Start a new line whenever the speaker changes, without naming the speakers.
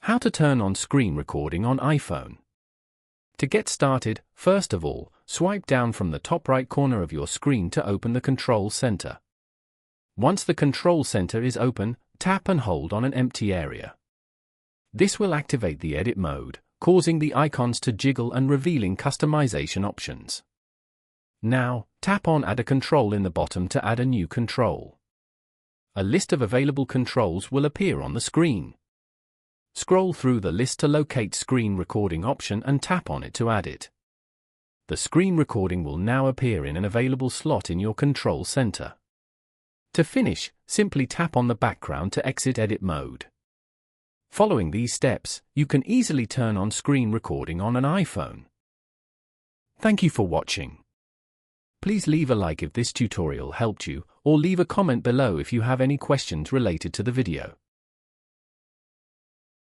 How to turn on screen recording on iPhone. To get started, first of all, swipe down from the top right corner of your screen to open the control center. Once the control center is open, tap and hold on an empty area. This will activate the edit mode, causing the icons to jiggle and revealing customization options. Now, tap on Add a Control in the bottom to add a new control. A list of available controls will appear on the screen. Scroll through the list to locate Screen Recording option and tap on it to add it. The screen recording will now appear in an available slot in your control center. To finish, simply tap on the background to exit edit mode. Following these steps, you can easily turn on screen recording on an iPhone. Thank you for watching. Please leave a like if this tutorial helped you, or leave a comment below if you have any questions related to the video.